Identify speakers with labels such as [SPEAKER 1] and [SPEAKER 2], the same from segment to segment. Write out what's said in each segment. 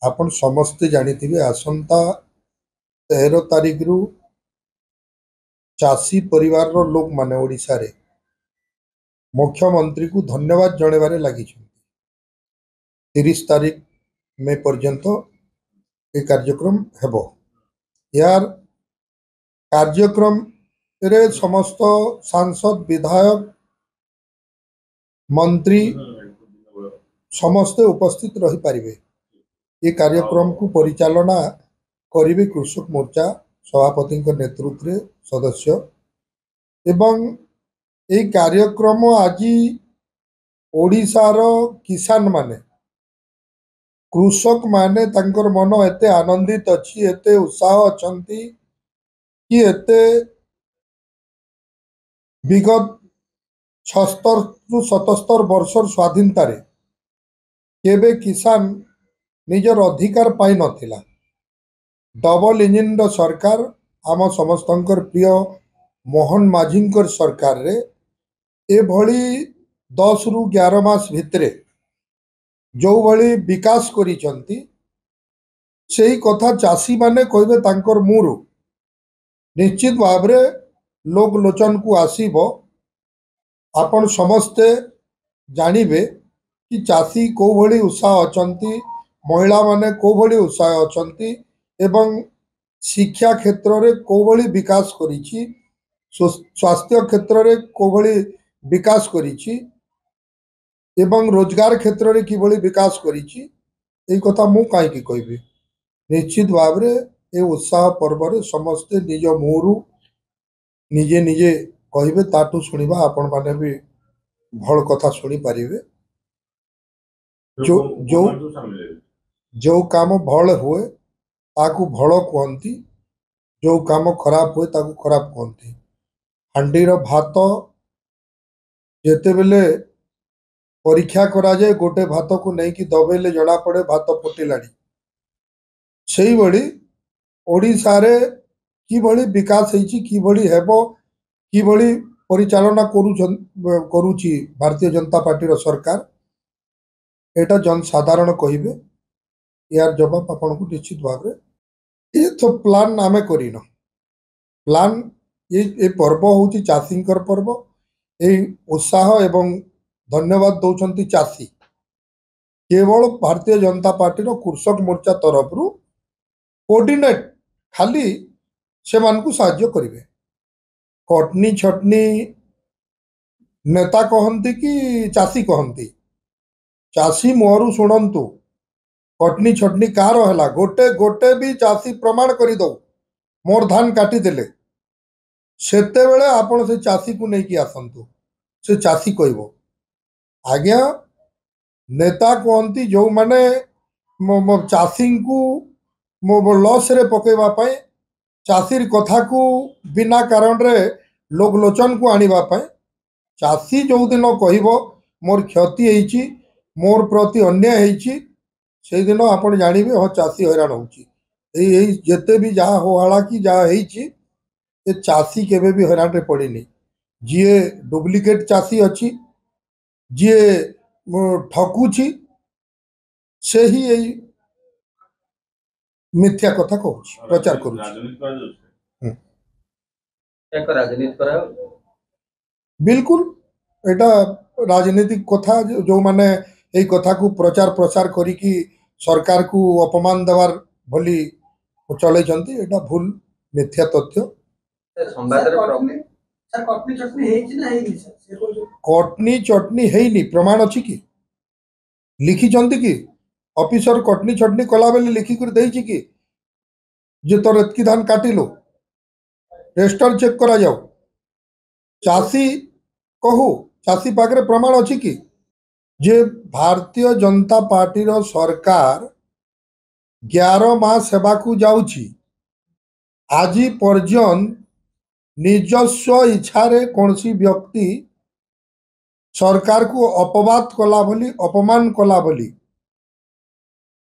[SPEAKER 1] आपण समस्ते जानिथिबे आसंता 13 तारिख रु चासी परिवार रो लोक माने ओडिसा रे मुख्यमंत्री को धन्यवाद जणेबारे लागि 30 तारिख मे पर्यंत ये कार्यक्रम हेबो। यार कार्यक्रम रे समस्त सांसद विधायक मंत्री समस्ते उपस्थित रही पारिबे। ये कार्यक्रम को परिचालना करिवे कृषक मोर्चा सभापति नेतृत्व सदस्य एवं ये कार्यक्रम आज ओडिशार किसान माने कृषक माने तांकर मन एते आनंदित अच्छी एते उत्साह अच्छी कि एते विगत 76 रु 77 वर्षर स्वाधीनता रे केबे किसान निजर अधिकार पाई नथिला। डबल इंजिन रो सरकार आम समस्तंकर प्रिय मोहन माझींकर सरकार रे ए भली 10 रु 11 मास भितरे जो भली विकास करिसंती सेही कथा चासी माने कहबे तांकर मुरु निश्चित भावरे लोक लोचन को आसीबो। आपण समस्ते जानिबे कि चासी को भली उत्साह अछंती, महिला माने को भली उत्साह अछंती एवं शिक्षा क्षेत्र रे को भली विकास करिछि, स्वास्थ्य क्षेत्र रे को भली विकास करिछि एवं रोजगार क्षेत्र रे कि भली विकास करिछि एई कथा मु काई कि कहबी। निश्चित भावरे ए उत्साह पर्व रे समस्ते निज मुहरु निजे निजे कहबे ताटू सुनिबा आपण माने भी भल कथा सुनी पारिबे। जो जो जो काम भल हुए ताकू भल कहती, जो काम खराब हुए ताकू खराब कहती। हांडीर भात जेते बेले परीक्षा करा जाए गोटे भात को नहीं कि दबेले जना पड़े भात फुटिलाणी सेही बड़ी ओडिशा रे कि बड़ी विकास हेची कि बड़ी हेबो कि बड़ी परिचालना करुची भारतीय जनता पार्टी रो सरकार एटा जनसाधारण कहिबे। यार जवाब आपन को निश्चित भाव ये तो प्लान आमे करिनो। प्लान ये पर्व होची चाषींकर पर्व। ए उत्साह एवं धन्यवाद दौरान चाषी केवल भारतीय जनता पार्टी रो कृषक मोर्चा तरफ रु कोऑर्डिनेट खाली से मान को साहाय्य करिवे। कटनी छटनी नेता कहती कि चाषी कहती, चाषी मोहरु शुणु कटनी छटनी कार है गोटे गोटे भी चाषी प्रमाण कर दो मोर धान काटी देले सेते बेले आपण से चाषी को नहीं कि आसंतु से चाषी कहब आज्ञा नेता कहती जो माने चाषी को लॉस रे पकेवा पाए चाषीर कथा को बिना कारण रे लोक लोचन को आनिबा पाए चाषी जो दिन कहब मोर क्षति होइछि मोर प्रति अन्याय होइछि से दिन आपण जानिबे हो चाषी हैरान होउछि। जेते भी जहाँ होहाड़ा कि जहाँ होइछि ए चाषी केबे भी हैरान रे पड़ेनी। जीए डुप्लिकेट चाषी अच्छी जीए ठकुछि से ही यही मिथ्या कथा कहूछि प्रचार करूछि। बिल्कुल एटा राजनीतिक कथा जो माने এই কথাକୁ प्रचार प्रसार करिकी सरकार को अपमान देवार भली चलैछंती एटा भूल मिथ्या तथ्य। कटनी चटनी हेनी प्रमाण अच्छी कि लिखिछंती कि ऑफिसर कटनी चटनी कला बेले लिखिक देइछि कि जे तोर एतकी धान काटिलु रेजिस्टर चेक करा जाओ चाषी कहू चाषी पाखरे प्रमाण अच्छी कि जे भारतीय जनता पार्टी रो सरकार 11 मास सेवा को जाउछि आज पर्यंत निजस्व इच्छा रे कौनसी व्यक्ति सरकार को अपवाद कला बोली अपमान कला बोली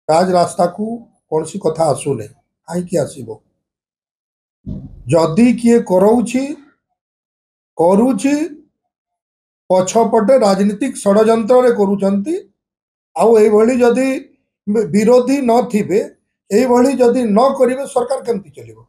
[SPEAKER 1] राज रास्ता को कौनसी कथा आसुने कहीं आसब जदि किए करुछि पछपटे राजनीतिक षड्यंत्र रे करूछंती आउ एई भली जदि विरोधी न थिबे एभली जदि न करिवे सरकार केमती चलिबो।